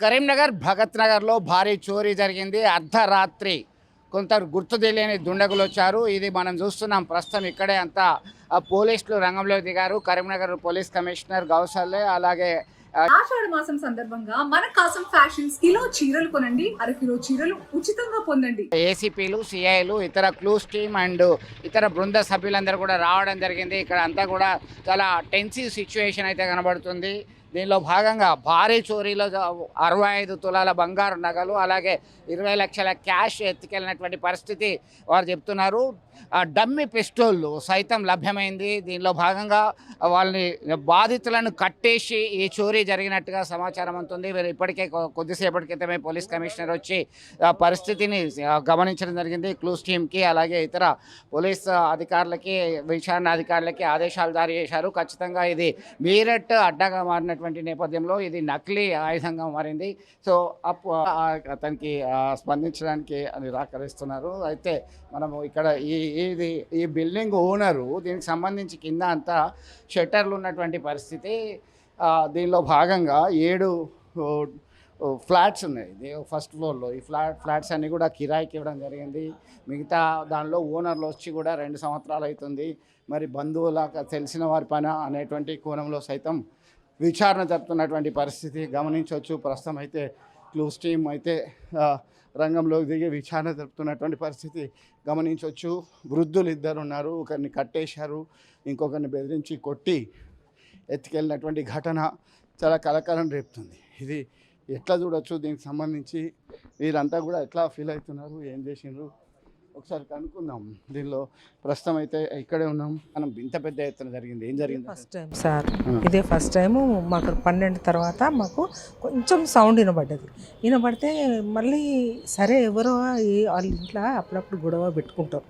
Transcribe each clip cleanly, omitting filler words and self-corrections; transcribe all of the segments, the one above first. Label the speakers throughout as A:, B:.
A: కరీంనగర్ భగత్ నగర్లో భారీ చోరీ జరిగింది. అర్ధరాత్రి కొంత గుర్తు తెలియని దుండగులు వచ్చారు. ఇది మనం చూస్తున్నాం ప్రస్తుతం. ఇక్కడే అంతా పోలీసులు రంగంలోకి దిగారు. కరీంనగర్ పోలీస్ కమిషనర్ గౌసల్లే, అలాగే
B: ఆషాఢ మాసం సందర్భంగా మన కాసం ఫ్యాషన్స్ కిలో చీరలు కొనండి, అరకిలో చీరలు ఉచితంగా పొందండి.
A: ఏసీపీలు, సిఐలు, ఇతర క్లూస్ టీమ్ అండ్ ఇతర బృంద సభ్యులందరూ కూడా రావడం జరిగింది. ఇక్కడ అంతా కూడా చాలా టెన్సివ్ సిచ్యువేషన్ అయితే కనబడుతుంది. దీనిలో భాగంగా భారీ చోరీలో 65 తులాల బంగారు నగలు, అలాగే 20 లక్షల క్యాష్ ఎత్తుకెళ్ళినటువంటి పరిస్థితి వారు చెప్తున్నారు. డమ్మి పిస్టోళ్ళు సైతం లభ్యమైంది. దీనిలో భాగంగా వాళ్ళని బాధితులను కట్టేసి ఈ చోరీ జరిగినట్టుగా సమాచారం ఉంటుంది. వీరు ఇప్పటికే కొద్దిసేపటి క్రితమే పోలీస్ కమిషనర్ వచ్చి పరిస్థితిని గమనించడం జరిగింది. క్లూస్ టీమ్కి అలాగే ఇతర పోలీస్ అధికారులకి, విచారణ అధికారులకి ఆదేశాలు జారీ చేశారు. ఖచ్చితంగా ఇది మీరట్ అడ్డగా మారినటువంటి నేపథ్యంలో ఇది నకిలీ ఆయుధంగా మారింది. సో అతనికి స్పందించడానికి నిరాకరిస్తున్నారు. అయితే మనము ఇక్కడ ఈ బిల్డింగ్ ఓనరు, దీనికి సంబంధించి కింద అంతా షట్టర్లు ఉన్నటువంటి పరిస్థితి. దీనిలో భాగంగా 7 ఫ్లాట్స్ ఉన్నాయి. ఫస్ట్ ఫ్లోర్లో ఈ ఫ్లాట్స్ అన్నీ కూడా కిరాయికి ఇవ్వడం జరిగింది. మిగతా దానిలో ఓనర్లు వచ్చి కూడా 2 సంవత్సరాలు అవుతుంది. మరి బంధువులాగా తెలిసిన వారి పని అనేటువంటి కోణంలో సైతం విచారణ జరుపుతున్నటువంటి పరిస్థితి గమనించవచ్చు. ప్రస్తుతం అయితే క్లూస్ టీమ్ అయితే రంగంలోకి దిగి విచారణ జరుపుతున్నటువంటి పరిస్థితి గమనించవచ్చు. వృద్ధులు 2 ఉన్నారు. ఒకరిని కట్టేశారు, ఇంకొకరిని బెదిరించి కొట్టి ఎత్తుకెళ్ళినటువంటి ఘటన చాలా కలకలం రేపుతుంది. ఇది ఎట్లా చూడొచ్చు, దీనికి సంబంధించి వీరంతా కూడా ఎట్లా ఫీల్ అవుతున్నారు, ఏం చేసిండ్రు ఒకసారి కనుక్కుందాం. దీనిలో ప్రస్తుతం అయితే ఇక్కడే ఉన్నాం. మనం ఇంత పెద్ద ఎత్తున జరిగింది, ఏం జరిగింది?
C: ఫస్ట్ టైం సార్, ఇదే ఫస్ట్ టైము. మాకు 12 తర్వాత మాకు కొంచెం సౌండ్ వినబడితే మళ్ళీ సరే ఎవరో వాళ్ళ ఇంట్లో అప్పుడప్పుడు గొడవ పెట్టుకుంటారు.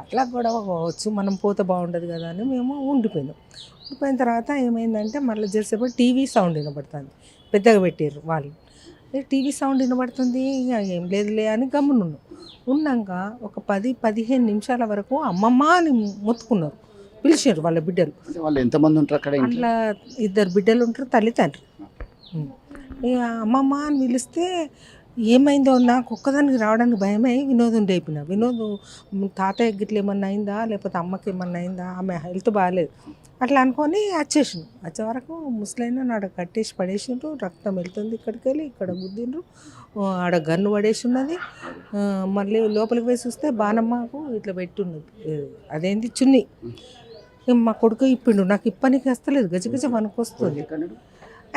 C: అట్లా గొడవ కావచ్చు, మనం పోతే బాగుండదు కదా అని మేము ఉండిపోయిన తర్వాత ఏమైందంటే మళ్ళీ జరిసేపు టీవీ సౌండ్ వినబడుతుంది. పెద్దగా పెట్టారు వాళ్ళు. టీవీ సౌండ్ వినబడుతుంది, ఇక ఏం లేదులే అని ఉన్నాక ఒక 10-15 నిమిషాల వరకు అమ్మమ్మ అని మొత్తుకున్నారు. పిలిచారు వాళ్ళ బిడ్డలు.
A: వాళ్ళు ఎంతమంది ఉంటారు అక్కడ?
C: అట్లా 2 బిడ్డలు ఉంటారు, తల్లి తండ్రి. ఇక అమ్మమ్మ అని పిలిస్తే ఏమైందో నాకు ఒక్కదానికి రావడానికి భయమై వినోదం రేపిన. తాతయ్య గిట్ల ఏమన్నా అయిందా, లేకపోతే అమ్మకి ఏమన్నా అయిందా, ఆమె హెల్త్ బాగాలేదు అట్లా అనుకొని వచ్చే వరకు ముసలైన ఆడ కట్టేసి పడేసిండ్రు. రక్తం వెళ్తుంది, ఇక్కడికి వెళ్ళి ఇక్కడ గుద్దిండ్రు. ఆడ గన్ను పడేసి ఉన్నది. మళ్ళీ లోపలికి వేసి చూస్తే బాణమ్మకు ఇట్లా పెట్టి ఉన్నది, అదేంటి చున్నీ. మా కొడుకు ఇప్పిండు, నాకు ఇప్పనికి వస్తలేదు, గజగజ వనుకొస్తుంది.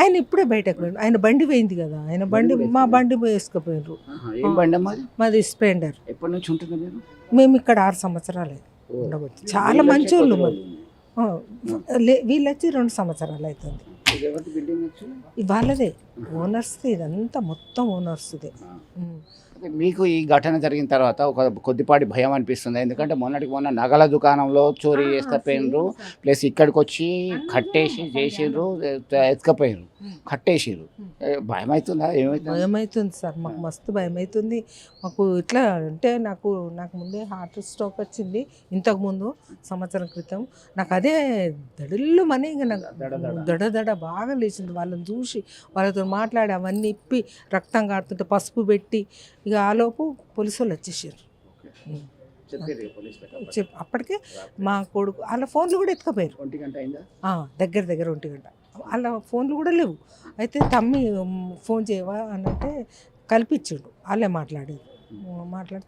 C: ఆయన ఇప్పుడే బయటకు పోయిండు. ఆయన బండి పోయింది కదా, ఆయన బండి మా బండి వేసుకుపోయినరు. మాది స్ప్లెండర్.
A: ఎప్పటి నుంచి ఉంటుంది మీరు?
C: మేము ఇక్కడ 6 సంవత్సరాలు ఉండవచ్చు. చాలా మంచి వాళ్ళు మరి. వీళ్ళు వచ్చి 2 సంవత్సరాలు అవుతుంది. వాళ్ళదే ఓనర్స్ది, ఇదంతా మొత్తం ఓనర్స్దే.
A: మీకు ఈ ఘటన జరిగిన తర్వాత ఒక కొద్దిపాటి భయం అనిపిస్తుంది. ఎందుకంటే మొన్న నగల దుకాణంలో చోరీ చేసుకపోయినరు, ప్లస్ ఇక్కడికి వచ్చి కట్టేసి చేసిండ్రు, ఎత్తుకపోయినరు, కట్టేసిర్రు. భయం అవుతుందా?
C: భయం అవుతుంది సార్, మాకు మస్తు భయం అవుతుంది. మాకు ఇట్లా అంటే నాకు ముందే హార్ట్ స్ట్రోక్ వచ్చింది ఇంతకుముందు సంవత్సరం క్రితం. నాకు అదే దడిల్లు మనీ, ఇంకా నాకు దడ బాగా లేచింది. వాళ్ళని చూసి వాళ్ళతో మాట్లాడి అవన్నీ ఇప్పి రక్తం కారుతుంటే పసుపు పెట్టి ఇక ఆలోపు పోలీసు వాళ్ళు వచ్చేసారు. అప్పటికే మా కొడుకు వాళ్ళ ఫోన్లు కూడా ఎత్తుకపోయారు. దగ్గర 1 గంట. వాళ్ళ ఫోన్లు కూడా లేవు. అయితే తమ్మి ఫోన్ చేయవా అని అంటే కల్పించాడు. వాళ్ళే మాట్లాడి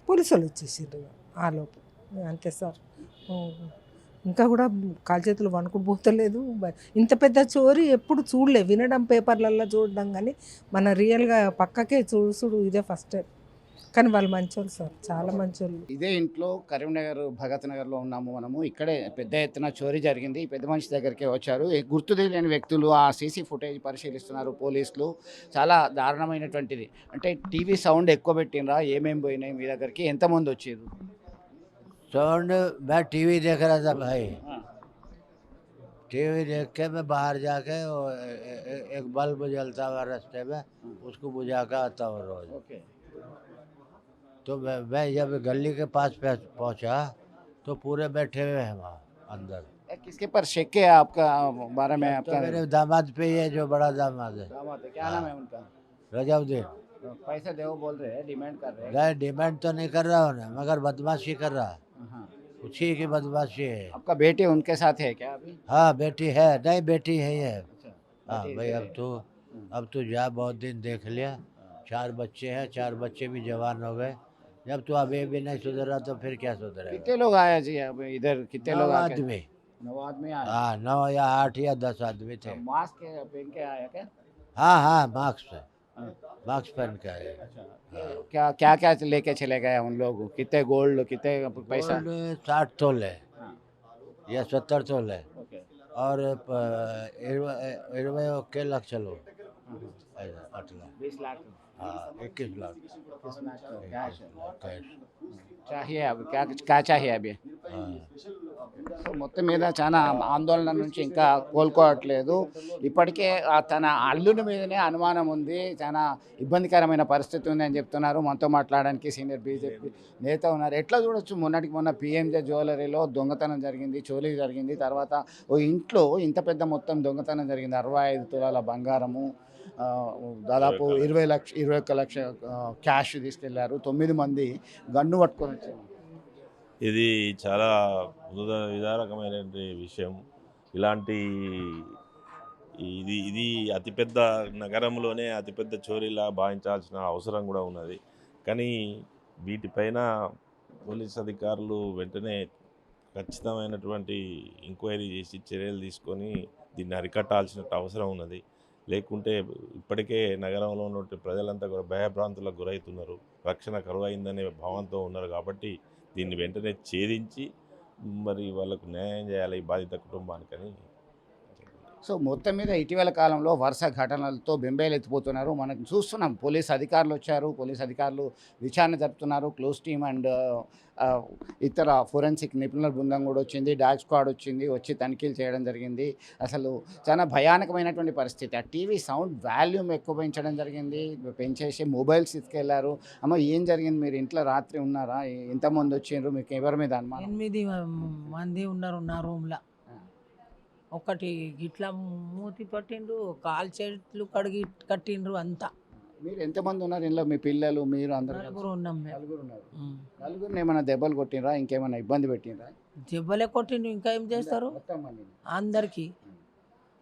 C: పోలీసు వాళ్ళు వచ్చేసారు ఆలోపు. అంతే సార్. ఇంకా కూడా కాలు చేతులు వణుకుని పోతలేదు. ఇంత పెద్ద చోరీ ఎప్పుడు చూడలే, వినడం పేపర్లలో చూడడం, కానీ మన రియల్గా పక్కకే చూసుడు ఇదే ఫస్ట్ టైం. కానీ వాళ్ళు మంచోళ్ళు సార్, చాలా మంచోళ్ళు.
A: ఇదే ఇంట్లో కరీంనగర్ భగత్ నగర్లో ఉన్నాము మనము. ఇక్కడే పెద్ద ఎత్తున చోరీ జరిగింది. పెద్ద మనిషి దగ్గరికి వచ్చారు. గుర్తు తెలియని వ్యక్తులు ఆ సీసీ ఫుటేజ్ పరిశీలిస్తున్నారు పోలీసులు. చాలా దారుణమైనటువంటిది. అంటే టీవీ సౌండ్ ఎక్కువ పెట్టినరా, ఏమేమి పోయినాయి మీ దగ్గరికి, ఎంతమంది వచ్చారు?
D: साउंड मैं टीवी देख रहा था भाई। टीवी देख के मैं बाहर जाके एक बल्ब जलता हुआ रास्ते में, उसको बुझा कर आता हूँ रोज। तो मैं जब गली के पास पहुँचा तो पूरे बैठे हुए हैं वहाँ अंदर।
A: किसके पर शक है आपका बारे में?
D: तो मेरे दामाद पे ही है, जो बड़ा दामाद है।
A: दामाद है, क्या नाम है उनका?
D: रजाउद्दीन।
A: पैसा दो बोल रहे हैं, डिमांड कर रहे हैं।
D: नहीं डिमांड तो नहीं कर रहा हूँ ना, मगर बदमाशी कर रहा।
A: हाँ।
D: उसी की बदमाशी है।
A: आपका बेटी उनके साथ है क्या अभी?
D: हाँ बेटी है, नहीं बेटी है ये।
A: अच्छा,
D: हाँ
A: बेटी
D: भाई
A: इधर है।
D: अब तो जा, बहुत दिन देख लिया। 4 बच्चे हैं, 4 बच्चे भी जवान हो गए। जब तू अभी भी नहीं सुधरा तो फिर क्या सुधरेगा।
A: कितने लोग आए जी अब इधर, कितने
D: 9
A: लोग आके?
D: आदमी।
A: 9 आदमी आए।
D: हाँ 9 या 8 या 10 आदमी थे।
A: मास्क पहन के आया क्या?
D: हाँ हाँ मास्क है,
A: हाँ।
D: मास्क पहन के आए।
A: अच्छा, क्या क्या क्या लेके चले गए उन लोग? कितने गोल्ड, कितने पैसा?
D: गोल्ड 60 तोले
A: हाँ,
D: या 70 तोले
A: ओके।
D: और 20 లక్షలు అట్లా।
A: 20 लाख
D: 21 लाख
A: 21 लाख कैश
D: कैश।
A: चाहिए अब, क्या क्या चाहिए अभी? సో మొత్తం మీద చాలా ఆందోళన నుంచి ఇంకా కోలుకోవట్లేదు. ఇప్పటికే తన అల్లుని మీదనే అనుమానం ఉంది. చాలా ఇబ్బందికరమైన పరిస్థితి ఉంది అని చెప్తున్నారు. మనతో మాట్లాడడానికి సీనియర్ బీజేపీ నేత ఉన్నారు. ఎట్లా చూడొచ్చు, మొన్నటికి మొన్న పిఎంజే జ్యువెలరీలో దొంగతనం జరిగింది, చోరీ జరిగింది. తర్వాత ఓ ఇంట్లో ఇంత పెద్ద మొత్తం దొంగతనం జరిగింది. 65 తులాల బంగారము, దాదాపు 21 లక్ష క్యాష్ తీసుకెళ్లారు. 9 మంది గన్ను పట్టుకొని వచ్చారు.
E: ఇది చాలా విదారకమైనటువంటి విషయం. ఇలాంటి ఇది అతిపెద్ద నగరంలోనే అతిపెద్ద చోరీలా భావించాల్సిన అవసరం కూడా ఉన్నది. కానీ వీటిపైన పోలీస్ అధికారులు వెంటనే ఖచ్చితమైనటువంటి ఎంక్వైరీ చేసి చర్యలు తీసుకొని దీన్ని అరికట్టాల్సిన అవసరం ఉన్నది. లేకుంటే ఇప్పటికే నగరంలో ఉన్నటువంటి ప్రజలంతా కూడా భయభ్రాంతులకు గురవుతున్నారు, రక్షణ కరువైందనే భావంతో ఉన్నారు. కాబట్టి దీన్ని వెంటనే ఛేదించి మరి వాళ్ళకు న్యాయం చేయాలి ఈ బాధిత కుటుంబానికని.
A: సో మొత్తం మీద ఇటీవల కాలంలో వరుస ఘటనలతో బెంబేలు ఎత్తిపోతున్నారు. మనం చూస్తున్నాం, పోలీస్ అధికారులు వచ్చారు, పోలీస్ అధికారులు విచారణ జరుపుతున్నారు. క్లోజ్ టీమ్ అండ్ ఇతర ఫోరెన్సిక్ నిపుణుల బృందం కూడా వచ్చింది, డాగ్ స్క్వాడ్ వచ్చింది, వచ్చి తనిఖీలు చేయడం జరిగింది. అసలు చాలా భయానకమైనటువంటి పరిస్థితి. ఆ టీవీ సౌండ్ వాల్యూమ్ ఎక్కువ పెంచడం జరిగింది, పెంచేసి మొబైల్స్ తీసుకెళ్లారు. అమ్మ ఏం జరిగింది? మీరు ఇంట్లో రాత్రి ఉన్నారా? ఎంతమంది వచ్చిండ్రు? మీకు ఎవరి మీద అనుమానం?
F: 8 మంది ఉన్నారు నా రూమ్లో. ఒకటి గిట్లా మూతి పట్టిండ్రు, కాలు చేతులు కడిగి కట్టిండ్రు అంతా.
A: మీరు ఎంతమంది ఉన్నారు ఇంట్లో? మీ పిల్లలు, మీరు అందరూ?
F: నలుగురు ఉన్నాం మేము.
A: నలుగురు ఉన్నారు. నలుగురిని ఏమైనా దెబ్బలు కొట్టినరా? ఇంకేమైనా ఇబ్బంది పెట్టినరా?
F: దెబ్బలే కొట్టిండ్రు, ఇంకా ఏం చేస్తారు
A: మొత్తం మందిని?
F: అందరికి.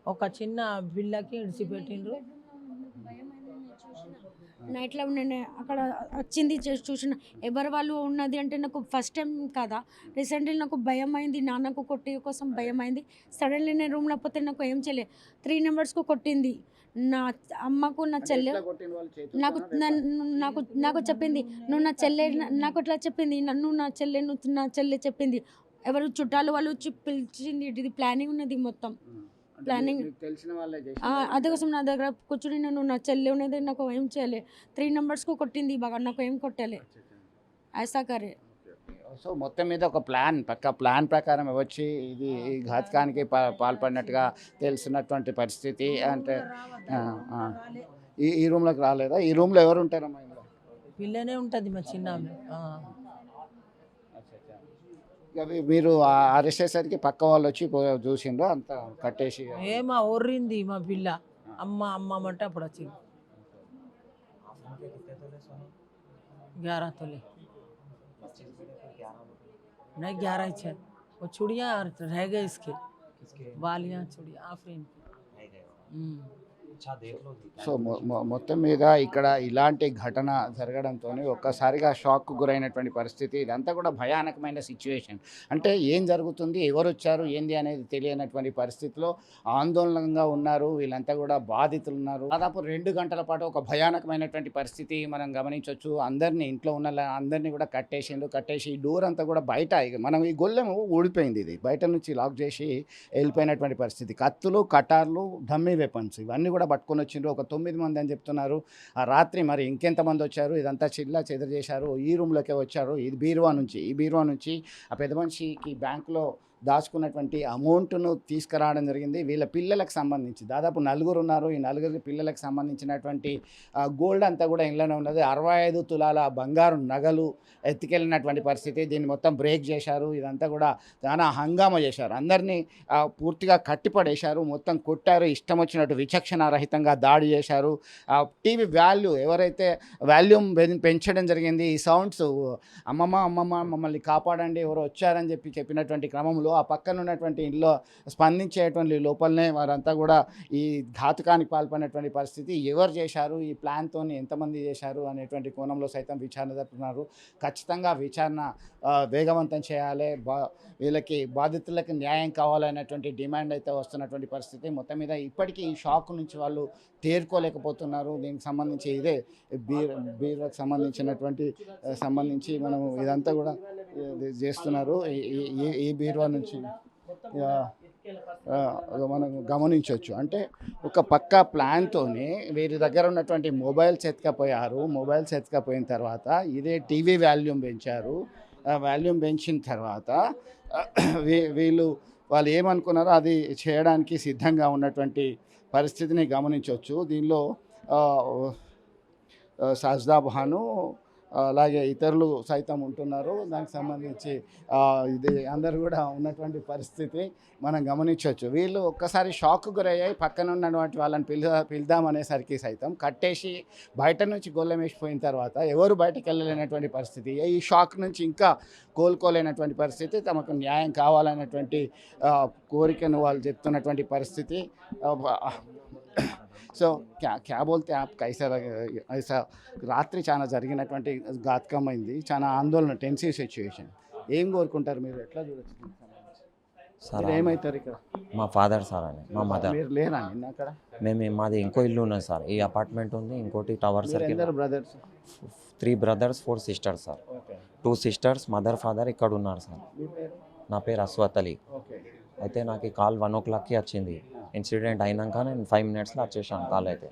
F: ఒక చిన్న పిల్లకి ఇడిచిపెట్టిండ్రు.
G: నైట్లో నేను అక్కడ వచ్చింది చూసిన ఎవరు వాళ్ళు ఉన్నది అంటే నాకు ఫస్ట్ టైం కదా, రీసెంట్లీ నాకు భయం అయింది, నాన్నకు కొట్టే కోసం భయం అయింది. సడన్లీ నేను రూమ్లో పోతే నాకు ఏం చేయలేదు. 3 నెంబర్స్కు కొట్టింది. నా అమ్మకు నా చెల్లె నాకు నాకు చెప్పింది, నువ్వు నా చెల్లె, నాకు అట్లా చెప్పింది, నువ్వు నా చెల్లె చెప్పింది. ఎవరు చుట్టాలు వాళ్ళు వచ్చి పిలిచింది. ఇది ప్లానింగ్ ఉన్నది మొత్తం. ప్లానింగ్
A: తెలిసిన వాళ్ళే చేసి
G: అందుకోసం నా దగ్గర కూర్చుని నేను నా చెల్లి ఉన్నది, నాకు ఏం చేయలే. 3 నెంబర్స్కు కొట్టింది బాగా, నాకు ఏం కొట్టలే. ఐసా కరే.
A: సో మొత్తం మీద ఒక పక్క ప్లాన్ ప్రకారం వచ్చి ఇది ఈ ఘాతకానికి పాల్పడినట్టుగా తెలిసినటువంటి పరిస్థితి. అంటే ఈ రూమ్లోకి రాలేదా? ఈ రూమ్లో ఎవరు ఉంటారమ్మా? ఇందులో
F: పిల్లనే ఉంటుంది మా చిన్న ఆమె.
A: ఇక మీరు అరెస్ట్ చేసేసరికి పక్క వాళ్ళు వచ్చి చూసిండ్రు, అంతా కట్టేసి
F: ఏమా ఒర్రింది మా పిల్ల. అమ్మ అంటే అప్పుడు వచ్చింది. 11 तोले नहीं 11 ही है। वो चूड़ियाँ रह गए इसके, बालियाँ चूड़ियाँ आफरीन।
A: సో మొత్తం మీద ఇక్కడ ఇలాంటి ఘటన జరగడంతో ఒక్కసారిగా షాక్కు గురైనటువంటి పరిస్థితి. ఇదంతా కూడా భయానకమైన సిచ్యువేషన్. అంటే ఏం జరుగుతుంది, ఎవరు వచ్చారు, ఏంది అనేది తెలియనటువంటి పరిస్థితిలో ఆందోళనగా ఉన్నారు వీళ్ళంతా కూడా, బాధితులు ఉన్నారు. దాదాపు 2 గంటల పాటు ఒక భయానకమైనటువంటి పరిస్థితి మనం గమనించవచ్చు. అందరినీ, ఇంట్లో ఉన్న అందరినీ కూడా కట్టేసి ఈ డోర్ అంతా కూడా బయట, మనం ఈ గొల్లెము ఊడిపోయింది, ఇది బయట నుంచి లాక్ చేసి వెళ్ళిపోయినటువంటి పరిస్థితి. కత్తులు, కటార్లు, డమ్మీ వెపన్స్ ఇవన్నీ కూడా పట్టుకొని వచ్చిండ్రు. ఒక 9 మంది అని చెప్తున్నారు. ఆ రాత్రి మరి ఇంకెంతమంది వచ్చారు, ఇదంతా చెదరు చేశారు. ఈ రూమ్లోకే వచ్చారు. ఈ బీరువా నుంచి ఆ పెద్ద మనిషికి బ్యాంకులో దాచుకున్నటువంటి అమౌంట్ను తీసుకురావడం జరిగింది. వీళ్ళ పిల్లలకు సంబంధించి దాదాపు నలుగురు ఉన్నారు. ఈ నలుగురు పిల్లలకు సంబంధించినటువంటి గోల్డ్ అంతా కూడా ఇంట్లోనే ఉన్నది. 65 తులాల బంగారు నగలు ఎత్తుకెళ్ళినటువంటి పరిస్థితి. దీన్ని మొత్తం బ్రేక్ చేశారు. ఇదంతా కూడా చాలా హంగామా చేశారు. అందరినీ పూర్తిగా కట్టిపడేశారు. మొత్తం కొట్టారు. ఇష్టం వచ్చినట్టు విచక్షణారహితంగా దాడి చేశారు. టీవీ ఎవరైతే వాల్యూమ్ పెంచడం జరిగింది. ఈ సౌండ్స్ అమ్మమ్మ మమ్మల్ని కాపాడండి ఎవరో వచ్చారని చెప్పినటువంటి క్రమంలో ఆ పక్కన ఉన్నటువంటి ఇంట్లో స్పందించేటువంటి లోపలనే వారంతా కూడా ఈ ఘాతుకానికి పాల్పడినటువంటి పరిస్థితి. ఎవరు చేశారు, ఈ ప్లాన్తో ఎంతమంది చేశారు అనేటువంటి కోణంలో సైతం విచారణ జరుపుతున్నారు. ఖచ్చితంగా విచారణ వేగవంతం చేయాలి. వీళ్ళకి బాధితులకు న్యాయం కావాలనేటువంటి డిమాండ్ అయితే వస్తున్నటువంటి పరిస్థితి. మొత్తం మీద ఇప్పటికీ ఈ షాక్ నుంచి వాళ్ళు తేరుకోలేకపోతున్నారు. దీనికి సంబంధించి ఇదే బీర్లకు సంబంధించి మనం ఇదంతా కూడా చేస్తున్నారు. ఈ బీరువా నుంచి మనం గమనించవచ్చు. అంటే ఒక పక్క ప్లాన్తోనే వీరి దగ్గర ఉన్నటువంటి మొబైల్స్ ఎత్తుకపోయారు. మొబైల్స్ ఎత్తుకపోయిన తర్వాత ఇదే టీవీ వాల్యూమ్ పెంచారు. వాల్యూమ్ పెంచిన తర్వాత వాళ్ళు ఏమనుకున్నారో అది చేయడానికి సిద్ధంగా ఉన్నటువంటి పరిస్థితిని గమనించవచ్చు. దీనిలో సజ్దా భాను అలాగే ఇతరులు సైతం ఉంటున్నారు. దానికి సంబంధించి ఇది అందరు కూడా ఉన్నటువంటి పరిస్థితి మనం గమనించవచ్చు. వీళ్ళు ఒక్కసారి షాక్ గురయ్యాయి. పక్కన ఉన్నటువంటి వాళ్ళని పిలుదామనేసరికి సైతం కట్టేసి బయట నుంచి గొల్లెం వేసిపోయిన తర్వాత ఎవరు బయటకు వెళ్ళలేనటువంటి పరిస్థితి. ఈ షాక్ నుంచి ఇంకా కోలుకోలేనటువంటి పరిస్థితి. తమకు న్యాయం కావాలనేటువంటి కోరికను వాళ్ళు చెప్తున్నటువంటి పరిస్థితి. సో క్యా బోల్తే ఆప్ ఐసా రాత్రి చాలా జరిగినటువంటి ఘాతకమైంది. చాలా ఆందోళన, టెన్సివ్ సిచ్యువేషన్. ఏం కోరుకుంటారు మీరు? ఎట్లా చూడొచ్చు?
H: సార్
A: ఏమవుతారు ఇక్కడ?
H: మా ఫాదర్ సార్ అని, మా మదర్.
A: మీరు లేరా నిన్న అక్కడ?
H: మాది ఇంకో ఇల్లు ఉన్నది సార్. ఈ అపార్ట్మెంట్ ఉంది, ఇంకోటి tower circle.
A: Brothers?
H: 3 brothers 4 sisters sir. 2 sisters, mother father ఇక్కడ ఉన్నారు సార్. నా పేరు అస్వత్ అలీ. అయితే నాకు ఈ కాల్ 1 o'clockకి వచ్చింది. ఇన్సిడెంట్ అయినాక నేను 5 minutesలో వచ్చేసాను. కాల్ అయితే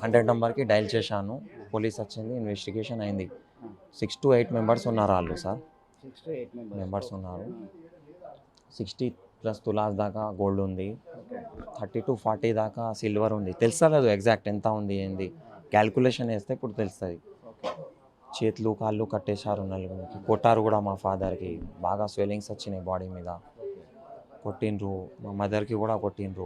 H: 100 నెంబర్కి డైల్ చేశాను. పోలీస్ వచ్చింది, ఇన్వెస్టిగేషన్ అయింది. 6 to 8 members ఉన్నారు వాళ్ళు సార్.
A: 6 to 8
H: మెంబర్స్ ఉన్నారు. 60+ తులాస్ దాకా గోల్డ్ ఉంది, 30 to 40 దాకా సిల్వర్ ఉంది. తెలుస్తలేదు ఎగ్జాక్ట్ ఎంత ఉంది ఏంది, క్యాల్కులేషన్ వేస్తే ఇప్పుడు తెలుస్తుంది. చేతులు కాళ్ళు కట్టేశారు. నలుగురికి కొట్టారు కూడా. మా ఫాదర్కి బాగా స్వెల్లింగ్స్ వచ్చినాయి బాడీ మీద. కొట్టిండ్రు. మా మదర్కి కూడా కొట్టిండ్రు.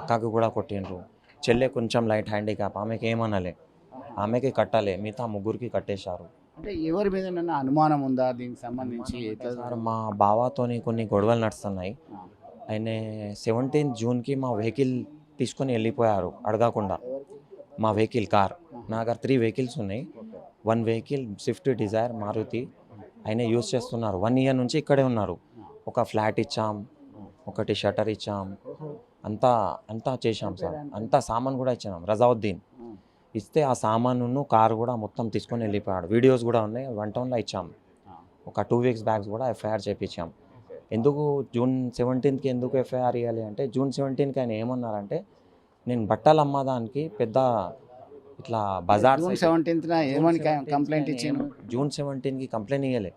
H: అక్కకి కూడా కొట్టిండ్రు. చెల్లె కొంచెం లైట్ హ్యాండిక్యాప్, ఆమెకి ఏమనలే, ఆమెకి కట్టలే. మిగతా ముగ్గురికి కట్టేశారు.
A: అంటే ఎవరి మీద అనుమానం ఉందా దీనికి సంబంధించి?
H: సార్ మా బావతోని కొన్ని గొడవలు నడుస్తున్నాయి. ఆయన 17th Juneకి మా వెహికల్ తీసుకొని వెళ్ళిపోయారు అడగకుండా. మా వెహికల్ కార్, నా దగ్గర 3 vehicles ఉన్నాయి. 1 vehicle స్విఫ్ట్ డిజైర్ మారుతి ఆయన యూజ్ చేస్తున్నారు. 1 year నుంచి ఇక్కడే ఉన్నారు. ఒక ఫ్లాట్ ఇచ్చాం, ఒకటి షటర్ ఇచ్చాం, అంతా చేశాం సార్. అంతా సామాన్ కూడా ఇచ్చాం. రజావుద్దీన్ ఇస్తే ఆ సామాను కారు కూడా మొత్తం తీసుకొని వెళ్ళిపోయాడు. వీడియోస్ కూడా ఉన్నాయి. 1 townలో ఇచ్చాం. ఒక 2 weeks బ్యాక్స్ కూడా FIR చేయించాం. ఎందుకు June 17th ఎందుకు FIR ఇవ్వాలి అంటే, June 17th ఆయన ఏమన్నారంటే, నేను బట్టలు అమ్మదానికి పెద్ద ఇట్లా బజార్.
A: June 17th ఏమని కంప్లైంట్ ఇచ్చాను?
H: June 17కి కంప్లైంట్ ఇవ్వలే.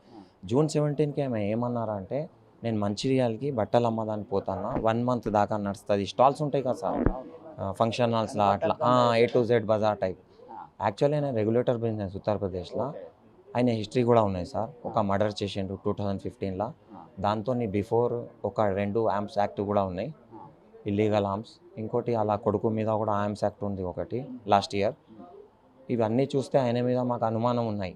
H: June 17కి ఆమె ఏమన్నారంటే, నేను మంచిర్యాలకి బట్టలు అమ్మదానికి పోతాను, 1 month దాకా నడుస్తుంది. స్టాల్స్ ఉంటాయి కదా సార్, ఫంక్షన్ హాల్స్లో అట్లా A to Z బజార్ టైప్. యాక్చువల్లీ ఆయన రెగ్యులేటర్ బిజినెస్ ఉత్తరప్రదేశ్లో. ఆయన హిస్టరీ కూడా ఉన్నాయి సార్. ఒక మర్డర్ చేసిండు 2015లో. దాంతో బిఫోర్ ఒక 2 ఆర్మ్స్ యాక్ట్ కూడా ఉన్నాయి, ఇల్లీగల్ ఆర్మ్స్. ఇంకోటి అలా కొడుకు మీద కూడా ఆర్మ్స్ యాక్ట్ ఉంది ఒకటి లాస్ట్ ఇయర్. ఇవన్నీ చూస్తే ఆయన మీద మాకు అనుమానం ఉన్నాయి.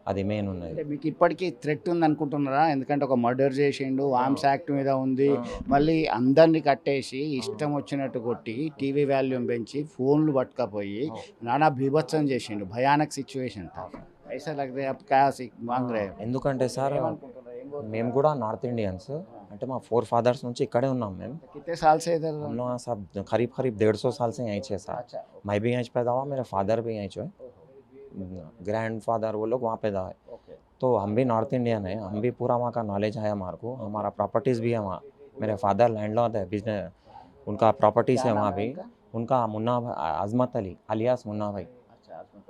H: అది మెయిన్ ఉన్నది.
A: మీకు ఇప్పటికీ థ్రెట్ ఉంది అనుకుంటున్నారా? ఎందుకంటే ఒక మర్డర్ చేసిండు, ఆర్మ్స్ యాక్ట్ మీద ఉంది, మళ్ళీ అందరినీ కట్టేసి ఇష్టం వచ్చినట్టు కొట్టి టీవీ వాల్యూమ్ పెంచి ఫోన్లు పట్టుకపోయి నానా బీభత్సం చేసిండు. భయానక్ సిచ్యువేషన్.
H: ఎందుకంటే సార్ మేము కూడా నార్త్ ఇండియన్స్, అంటే మా 4 fathers నుంచి ఇక్కడే ఉన్నాం మేము.
A: कितने साल से इधर?
H: हम लोग सब करीब 150 साल से यहीं छे साल. मैं भी यहीं पैदा हुआ, मेरे फादर भी यहीं छे, ग्रैंडफादर वो लोग वहाँ पैदा है. तो हम भी नॉर्थ इंडियन है, हम भी पूरा वहाँ का नॉलेज है हमारे को. हमारा प्रॉपर्टीज़ भी है वहाँ. मेरे फादर लैंडलॉर्ड है, बिजनेस उनका प्रॉपर्टीज़ है वहाँ भी. उनका मुन्ना अजमत अली अलियास मुन्ना भाई.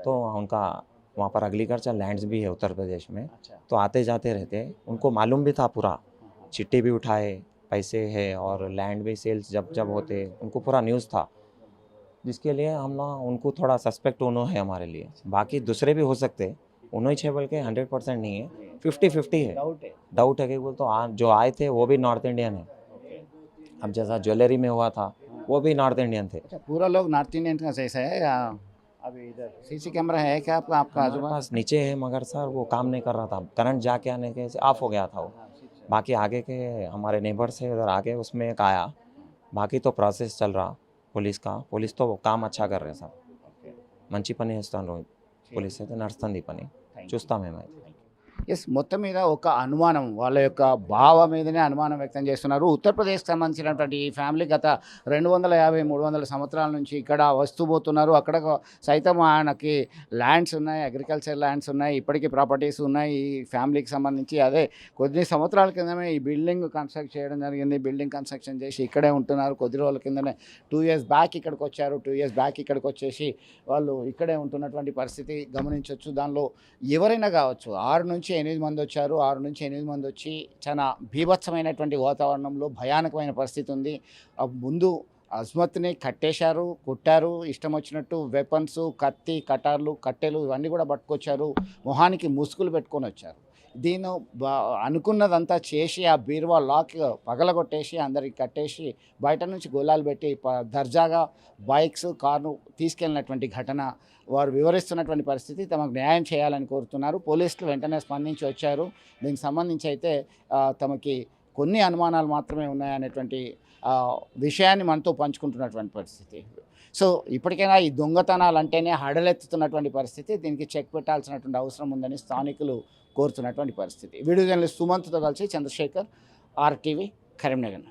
H: तो उनका वहाँ पर एग्रीकल्चर लैंड्स भी है उत्तर प्रदेश में. तो आते जाते रहते, उनको मालूम भी था पूरा चिट्ठी भी उठाए, पैसे है और लैंड भी सेल्स जब जब होते उनको पूरा न्यूज़ था, जिसके लिए हम ना उनको थोड़ा सस्पेक्ट उन्होंने है हमारे लिए। बाकी दूसरे भी हो सकते, उन्होंने छः बोल के 100% नहीं है, 50-50 है। डाउट है कि बोल तो जो आए थे वो भी नॉर्थ इंडियन है। अब जैसा ज्वेलरी में हुआ था वो भी नॉर्थ इंडियन थे।
A: अच्छा, पूरा लोग नॉर्थ इंडियन का जैसा है या अभी इधर सीसी कैमरा है क्या आपका
H: हमारे
A: आजू
H: पास नीचे है मगर सर वो काम नहीं कर रहा था, करंट जाके आने के से ऑफ हो गया था वो। बाकी आगे के हमारे नेबर्स है उधर आगे, उसमें एक आया। बाकी तो प्रोसेस चल रहा पुलिस का, पुलिस तो काम अच्छा कर रहे सर। మంచి పని చేస్తాను పోలీస్ అయితే నడుస్తుంది పని, చూస్తాం మేమైతే.
A: ఎస్, మొత్తం మీద ఒక అనుమానం, వాళ్ళ యొక్క భావ మీదనే అనుమానం వ్యక్తం చేస్తున్నారు. ఉత్తరప్రదేశ్కి సంబంధించినటువంటి ఈ ఫ్యామిలీ గత 250-300 సంవత్సరాల నుంచి ఇక్కడ వస్తూ పోతున్నారు. అక్కడ సైతం ఆయనకి ల్యాండ్స్ ఉన్నాయి, అగ్రికల్చర్ ల్యాండ్స్ ఉన్నాయి, ఇప్పటికీ ప్రాపర్టీస్ ఉన్నాయి ఈ ఫ్యామిలీకి సంబంధించి. అదే కొద్ది సంవత్సరాల కిందమే ఈ బిల్డింగ్ కన్స్ట్రక్ట్ చేయడం జరిగింది. బిల్డింగ్ కన్స్ట్రక్షన్ చేసి ఇక్కడే ఉంటున్నారు. కొద్ది రోజుల కిందనే 2 years బ్యాక్ ఇక్కడికి వచ్చారు. 2 years బ్యాక్ ఇక్కడికి వచ్చేసి వాళ్ళు ఇక్కడే ఉంటున్నటువంటి పరిస్థితి గమనించవచ్చు. దానిలో ఎవరైనా కావచ్చు, 6 నుంచి 8 మంది వచ్చారు. 6 నుంచి 8 మంది వచ్చి చాలా బీభత్సమైనటువంటి వాతావరణంలో భయానకమైన పరిస్థితి ఉంది. ముందు అజ్మత్ని కట్టేశారు, కొట్టారు, ఇష్టం వచ్చినట్టు వెపన్స్, కత్తి, కటార్లు, కట్టెలు ఇవన్నీ కూడా పట్టుకొచ్చారు. మొహానికి ముసుగులు పెట్టుకొని వచ్చారు. దీన్ని అనుకున్నదంతా చేసి ఆ బీరువా లాక్ పగలగొట్టేసి అందరికి కట్టేసి బయట నుంచి గొల్లాలు పెట్టి దర్జాగా బైక్స్, కార్ను తీసుకెళ్ళినటువంటి ఘటన వారు వివరిస్తున్నటువంటి పరిస్థితి. తమకు న్యాయం చేయాలని కోరుతున్నారు. పోలీసులు వెంటనే స్పందించి వచ్చారు. దీనికి సంబంధించి అయితే తమకి కొన్ని అనుమానాలు మాత్రమే ఉన్నాయనేటువంటి విషయాన్ని మనతో పంచుకుంటున్నటువంటి పరిస్థితి. సో ఇప్పటికైనా ఈ దొంగతనాలు అంటేనే హడలెత్తుతున్నటువంటి పరిస్థితి. దీనికి చెక్ పెట్టాల్సినటువంటి అవసరం ఉందని స్థానికులు కోరుతున్నటువంటి పరిస్థితి. వీడియో జర్నలిస్ట్ సుమంత్తో కలిసి చంద్రశేఖర్, RTV, కరీంనగర్.